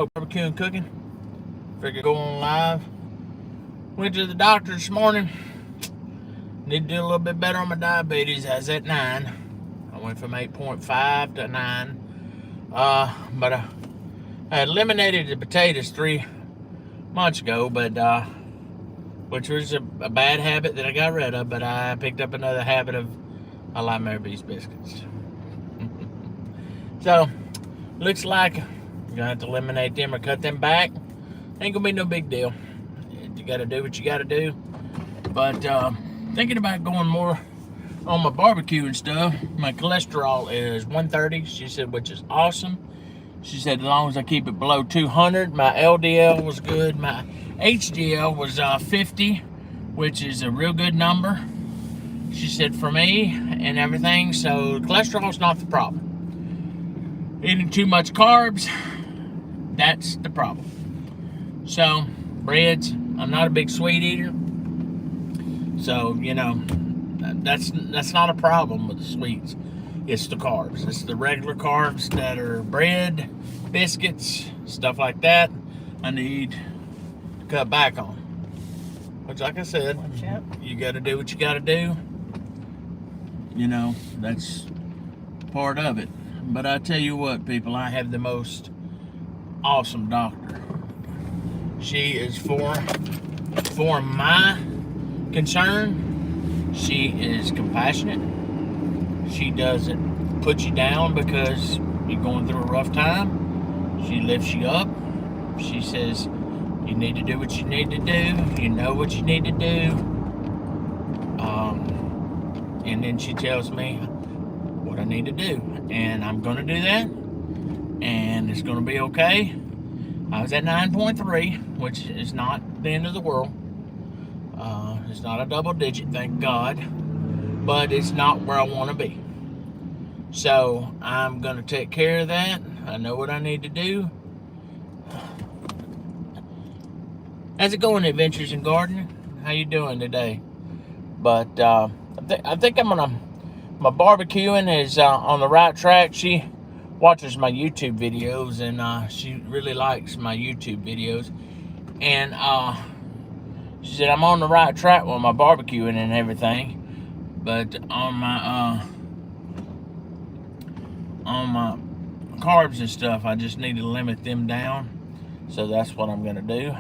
Smoke BBQ and Cooking. Figured go on live. Went to the doctor this morning. Need to do a little bit better on my diabetes. I was at 9. I went from 8.5 to 9. But I eliminated the potatoes 3 months ago, but which was a bad habit that I got rid of. But I picked up another habit of I like Mary B's biscuits. So looks like you're gonna have to eliminate them or cut them back. Ain't gonna be no big deal. You gotta do what you gotta do. But thinking about going more on my barbecue and stuff. My cholesterol is 130, she said, which is awesome. She said as long as I keep it below 200. My LDL was good. My HDL was 50, which is a real good number, she said, for me and everything. So cholesterol's not the problem. Eating too much carbs, that's the problem. So breads, I'm not a big sweet eater, so you know that's not a problem with the sweets. It's the carbs. It's the regular carbs that are bread, biscuits, stuff like that I need to cut back on. Which, like I said, you got to do what you got to do. You know, that's part of it. But I tell you what, people, I have the most awesome doctor. She is for my concern. She is compassionate. She doesn't put you down because you're going through a rough time. She lifts you up. She says, you need to do what you need to do. You know what you need to do. And then she tells me what I need to do. And I'm going to do that. And it's going to be okay. I was at 9.3, which is not the end of the world. It's not a double digit, thank God. But it's not where I want to be. So I'm going to take care of that. I know what I need to do. How's it going, Adventures in Gardening? How you doing today? But I think I'm gonna. My barbecuing is on the right track. She watches my YouTube videos, and she really likes my YouTube videos. And she said I'm on the right track with my barbecuing and everything. But on my carbs and stuff, I just need to limit them down. So that's what I'm gonna do.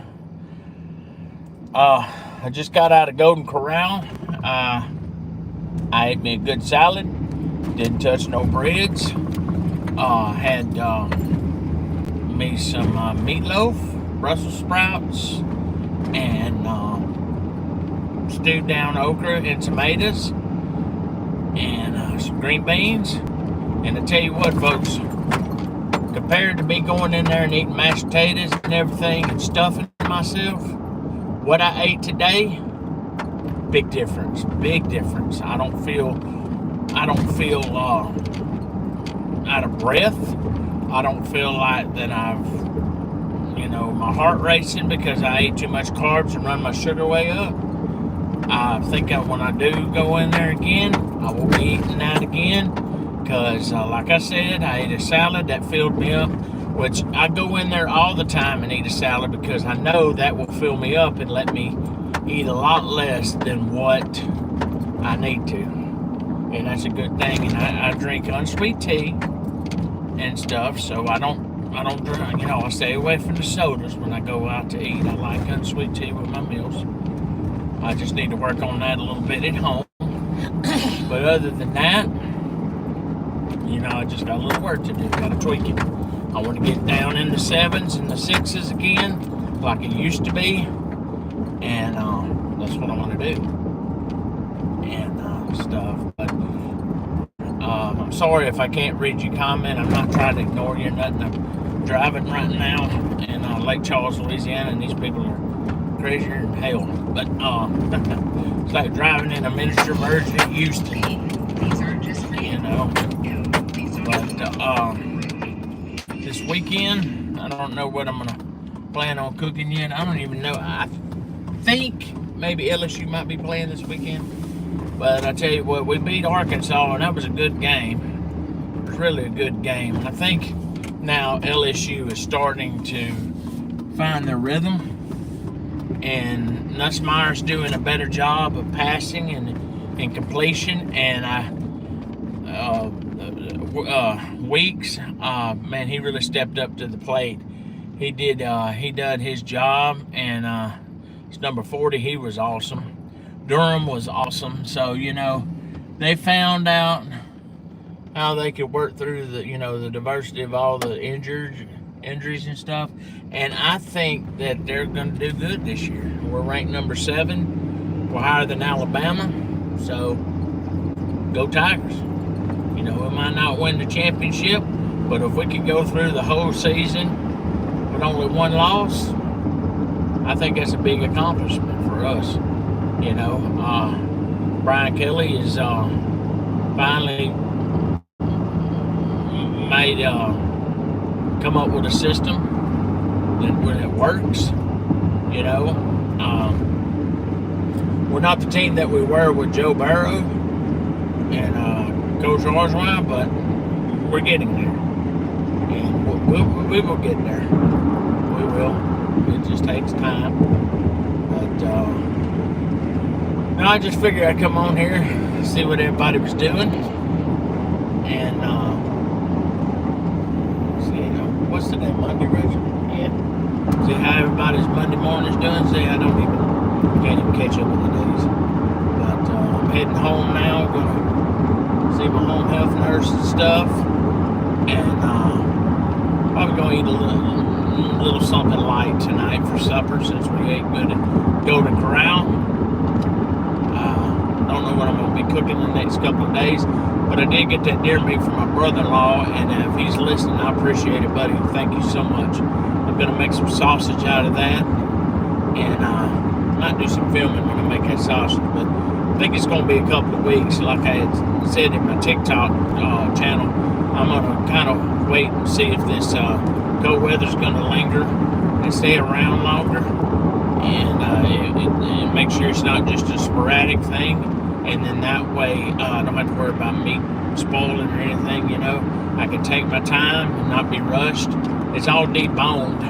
I just got out of Golden Corral. I ate me a good salad. Didn't touch no breads. Had me some meatloaf, Brussels sprouts, and stewed down okra and tomatoes, and some green beans. And I tell you what, folks, compared to me going in there and eating mashed potatoes and everything and stuffing myself, what I ate today, big difference. Big difference. I don't feel out of breath. I don't feel like that I've, my heart racing because I ate too much carbs and run my sugar way up. I think when I do go in there again, I will be eating that again because, like I said, I ate a salad that filled me up, which I go in there all the time and eat a salad because I know that will fill me up and let me eat a lot less than what I need to. And that's a good thing. And I drink unsweet tea and stuff, so I don't drink, I stay away from the sodas when I go out to eat. I like unsweet tea with my meals. I just need to work on that a little bit at home. But other than that, I just got a little work to do. Got to tweak it. I want to get down in the 7s and the 6s again, like it used to be. And that's what I want to do. And stuff. But I'm sorry if I can't read your comment. I'm not trying to ignore you or nothing. I'm driving right now in Lake Charles, Louisiana, and these people are crazier than hell. But it's like driving in a miniature version of Houston. But this weekend, I don't know what I'm gonna plan on cooking yet. I don't even know. I think maybe LSU might be playing this weekend. But I tell you what, we beat Arkansas, and that was a good game. It was really a good game. I think Now LSU is starting to find their rhythm, and Nussmeier's doing a better job of passing and completion. And Weeks, man, he really stepped up to the plate. He done his job, and it's number 40. He was awesome. Durham was awesome. So they found out how they could work through the diversity of all the injuries and stuff. And I think that they're going to do good this year. We're ranked number 7. We're higher than Alabama. So go Tigers. We might not win the championship, but if we could go through the whole season with only one loss, I think that's a big accomplishment for us. Brian Kelly is finally made come up with a system that works. We're not the team that we were with Joe Burrow and Coach Orgeron, but we're getting there, and we will get there. We will. It just takes time. But I just figured I'd come on here, see what everybody was doing, and what's the day? Monday, Rachel? Yeah. See how everybody's Monday morning's doing. See, I can't even catch up with the days. But I'm heading home now. Gonna see my home health nurse and stuff, and probably gonna eat a little something light tonight for supper since we ain't gonna go to Corral. Don't know what I'm gonna be cooking the next couple of days, but I did get that deer meat from my brother-in-law, and if he's listening, I appreciate it, buddy. Thank you so much. I'm gonna make some sausage out of that, and might do some filming when I make that sausage, but I think it's going to be a couple of weeks. Like I had said in my TikTok channel, I'm going to kind of wait and see if this cold weather's going to linger and stay around longer, and make sure it's not just a sporadic thing, and then that way I don't have to worry about meat spoiling or anything. I can take my time and not be rushed. It's all deboned,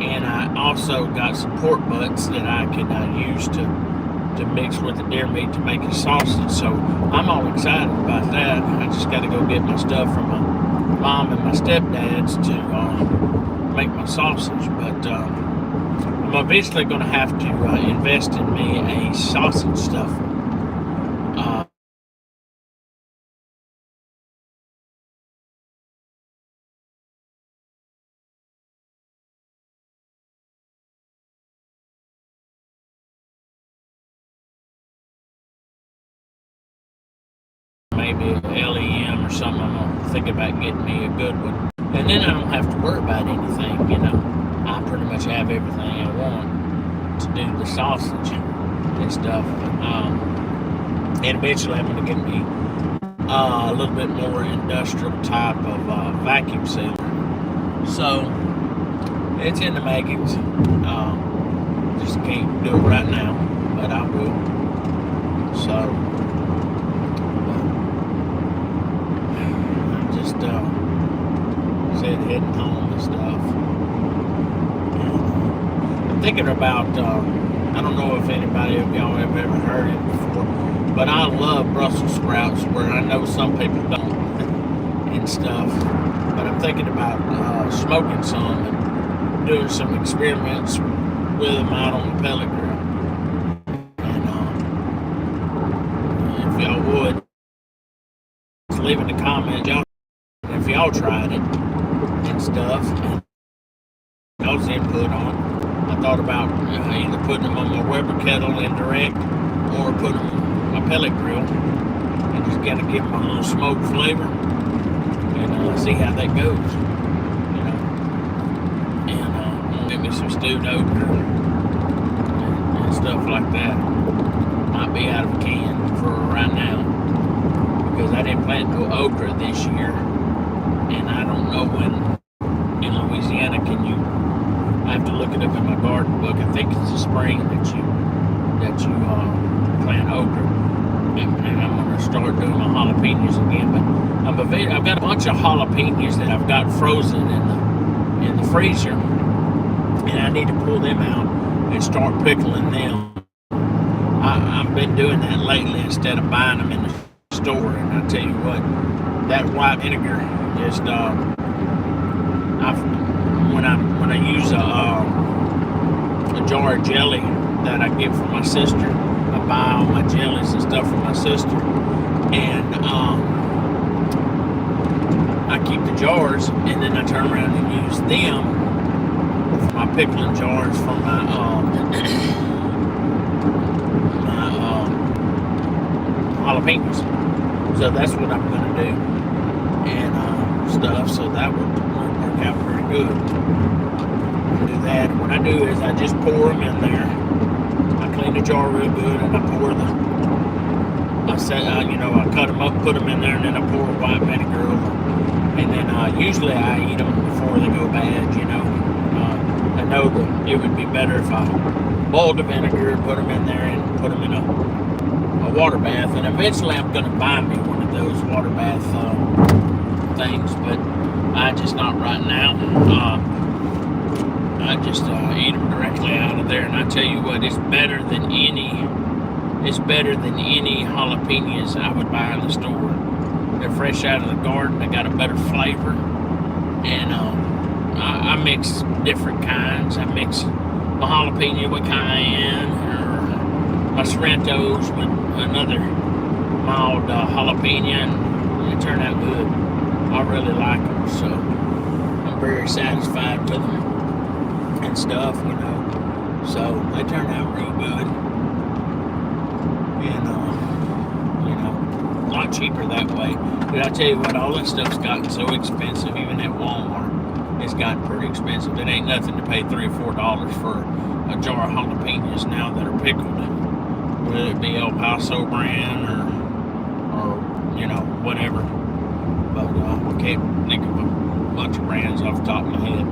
and I also got some pork butts that I can use to mix with the deer meat to make a sausage. So I'm all excited about that. I just got to go get my stuff from my mom and my stepdad's to make my sausage. But I'm eventually going to have to invest in me a sausage stuffer. Maybe a LEM or something. I'm going to think about getting me a good one. And then I don't have to worry about anything, I pretty much have everything I want to do the sausage and stuff. And eventually I'm going to get me a little bit more industrial type of vacuum sealer. So it's in the makings. Just can't do it right now, but I will. So said heading home and stuff. And, I'm thinking about, I don't know if anybody of y'all have ever heard it before, but I love Brussels sprouts, where I know some people don't and stuff. But I'm thinking about smoking some and doing some experiments with them out on the pellet grill. And if y'all would, just leave in the comments, y'all, if y'all tried it and stuff, and y'all's input on it. I thought about either putting them on my Weber kettle indirect, or put them on my pellet grill and just kind of give them a little smoke flavor and see how that goes. And get me some stewed okra and stuff like that. Might be out of a can for right now, because I didn't plant no okra this year. And I don't know when in Louisiana I have to look it up in my garden book. I think it's the spring that you plant okra. and I'm gonna start doing my jalapenos again. But I've got a bunch of jalapenos that I've got frozen in the freezer, and I need to pull them out and start pickling them. I've been doing that lately instead of buying them in the store, and I tell you what, that white vinegar just when I use a jar of jelly that I get from my sister, I buy all my jellies and stuff from my sister, and I keep the jars, and then I turn around and use them for my pickling jars for my jalapenos. So that's what I'm gonna do, and stuff. So that would work out pretty good. Do that. What I do is I just pour them in there. I clean the jar real good, and I pour I cut them up, put them in there, and then I pour white vinegar over. And then usually I eat them before they go bad. I know that it would be better if I boiled the vinegar, put them in there, and put them in a water bath. And eventually I'm going to buy me one of those water bath things, but I just not right now. I just eat them directly out of there, and I tell you what, it's better than any jalapenos I would buy in the store. They're fresh out of the garden. They got a better flavor, and I mix different kinds. I mix my jalapeno with cayenne, or my Sorrentos with another mild jalapeno, and they turn out good. I really like them, so I'm very satisfied with them and stuff, so they turn out real good, and a lot cheaper that way. But I tell you what, all that stuff's gotten so expensive. Even at Walmart, it's gotten pretty expensive. It ain't nothing to pay $3 or $4 for a jar of jalapenos now that are pickled, whether it be El Paso brand or whatever. But I can't think of a bunch of brands off the top of my head.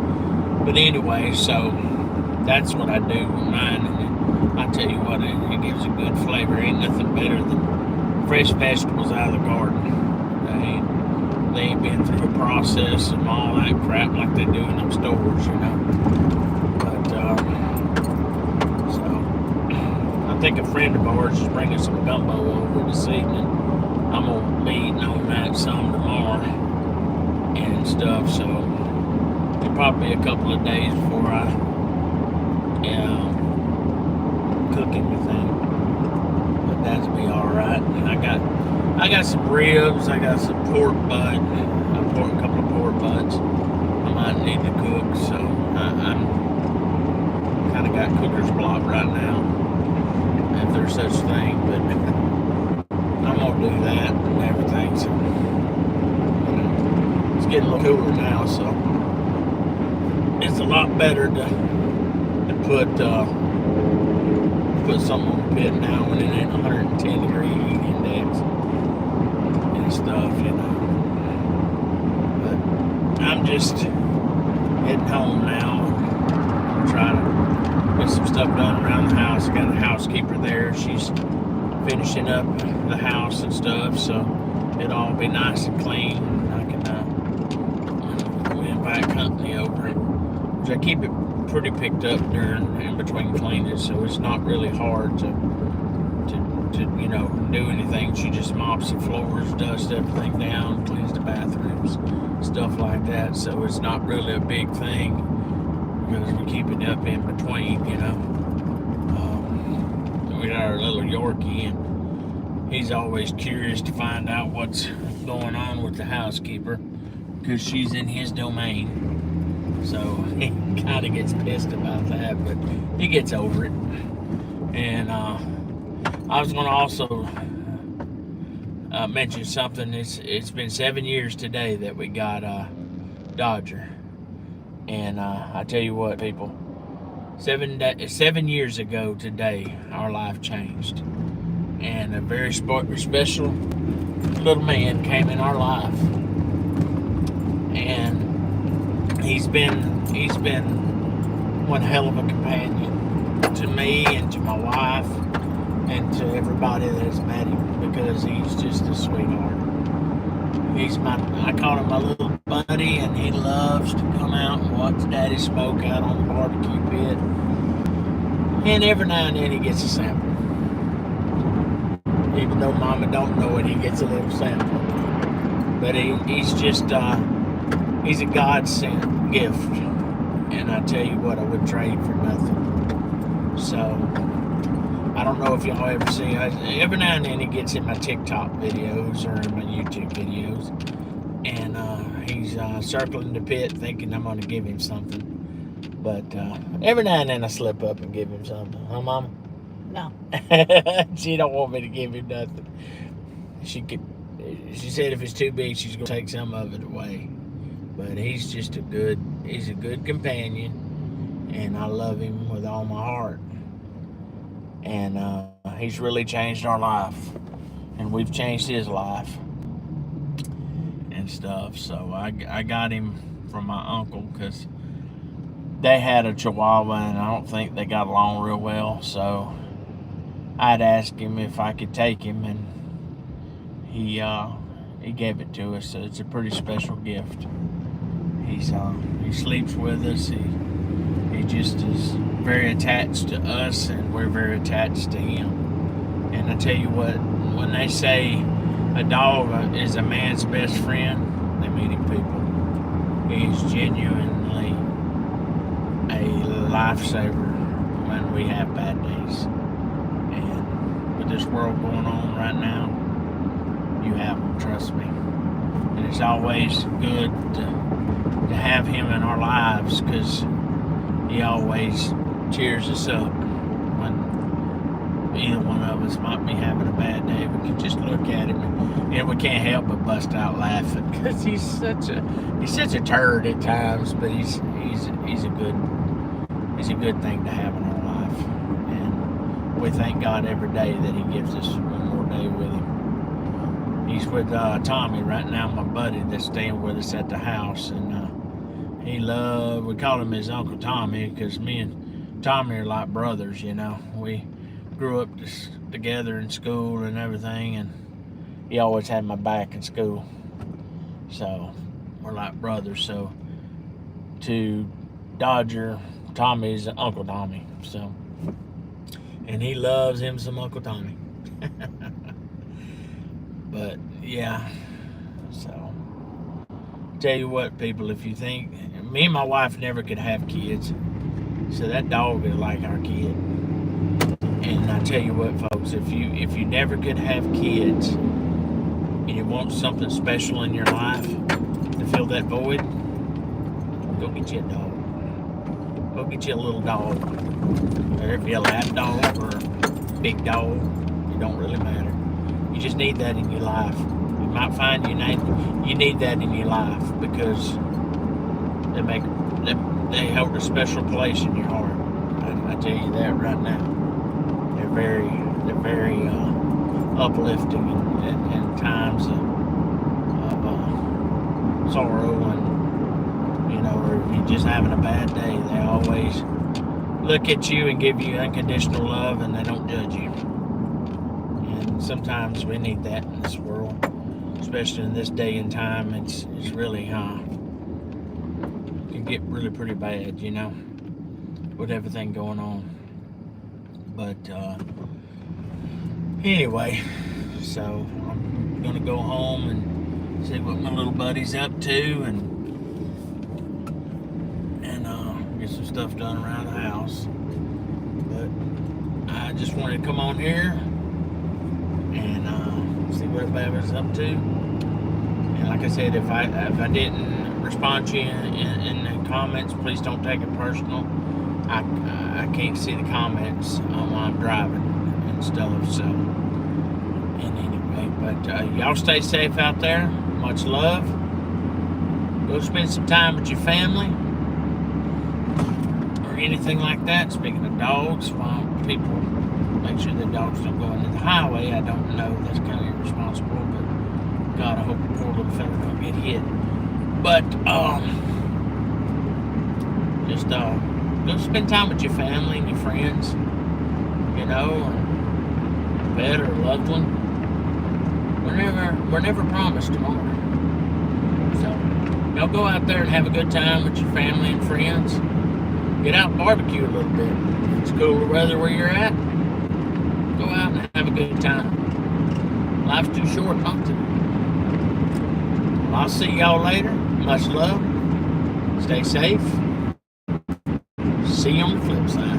But anyway, so that's what I do with mine, and I tell you what, it gives a good flavor. Ain't nothing better than fresh vegetables out of the garden. They ain't been through a process and all that crap like they do in them stores, But so I think a friend of ours is bringing some gumbo over this evening. I'm gonna be eating on that some tomorrow and stuff. So it'll probably be a couple of days before I cook anything, but that'll be all right. And I got some ribs. I got some pork butt. I poured a couple of pork butts. I might need to cook, so I'm kind of got cooker's block right now, if there's such a thing. But I'm gonna do that and everything. So it's getting a little cooler now, so it's a lot better to put something on the pit now when it ain't 110 degree heat index and stuff, But I'm just heading home now. I'm trying to get some stuff done around the house. I got a housekeeper there. She's finishing up the house and stuff, so it'll all be nice and clean. I can we invite company over, which I keep it pretty picked up in between cleaning, so it's not really hard to do anything. She just mops the floors, dusts everything down, cleans the bathrooms, stuff like that. So it's not really a big thing because we keep it up in between, we got our little Yorkie, and he's always curious to find out what's going on with the housekeeper because she's in his domain. So he kind of gets pissed about that, but he gets over it. And I was going to also mention something. It's been 7 years today that we got Dodger. And I tell you what, people, 7 years ago today, our life changed. And a very special little man came in our life. And he's been one hell of a companion to me and to my wife and to everybody that has met him, because he's just a sweetheart. I call him my little buddy, and he loves to come out and watch Daddy smoke out on the barbecue pit. And every now and then he gets a sample. Even though Mama don't know it, he gets a little sample. But he's just, he's a God-sent gift. And I tell you what, I would trade for nothing. So, I don't know if y'all ever see, every now and then he gets in my TikTok videos or my YouTube videos. And he's circling the pit thinking I'm going to give him something. But every now and then I slip up and give him something. Huh, Mama? No. She don't want me to give him nothing. She said if it's too big, she's going to take some of it away. But he's just he's a good companion. And I love him with all my heart. And he's really changed our life. And we've changed his life. And stuff. So I got him from my uncle because they had a Chihuahua and I don't think they got along real well. So I'd ask him if I could take him, and he gave it to us. So it's a pretty special gift. He sleeps with us. He just is very attached to us, and we're very attached to him. And I tell you what, when they say a dog is a man's best friend, they mean him people. He's genuinely a lifesaver when we have bad days. And with this world going on right now, you have him, trust me. And it's always good to have him in our lives, because he always cheers us up when either one of us might be having a bad day. We can just look at him and we can't help but bust out laughing, because he's such a turd at times, but he's a good thing to have in our life. And we thank God every day that he gives us one more day with him. He's with Tommy right now, my buddy that's staying with us at the house, and we call him his Uncle Tommy, because me and Tommy are like brothers, you know. We grew up together in school and everything, and he always had my back in school. So we're like brothers. So to Dodger, Tommy's Uncle Tommy. So, and he loves him some Uncle Tommy. But yeah, so tell you what, people, if you think, me and my wife never could have kids, so that dog is like our kid. And I tell you what, folks, if you never could have kids and you want something special in your life to fill that void, go get you a dog. Go get you a little dog. Whether it be a lap dog or a big dog, it don't really matter. You just need that in your life. You might find you need that in your life, because they hold a special place in your heart. I tell you that right now. They're very uplifting in times of sorrow, and or if you're just having a bad day, they always look at you and give you unconditional love, and they don't judge you. And sometimes we need that in this world, especially in this day and time. It's really can get really pretty bad, with everything going on. But anyway, so I'm gonna go home and see what my little buddy's up to, and get some stuff done around the house. But I just wanted to come on here and see what everybody's up to. And like I said, if I didn't respond to you in the comments, please don't take it personal. I can't see the comments while I'm driving and stuff. So, and anyway, but y'all stay safe out there. Much love. Go spend some time with your family or anything like that. Speaking of dogs, well, people make sure their dogs don't go into the highway. I don't know. That's kind of irresponsible, but God, I hope the poor little fella don't get hit. But just go spend time with your family and your friends, pet or a loved one. We're never promised tomorrow. So y'all go out there and have a good time with your family and friends. Get out and barbecue a little bit. It's cooler weather where you're at. Go out and have a good time. Life's too short not to. Well, I'll see y'all later. Much love. Stay safe. See you on the flip side.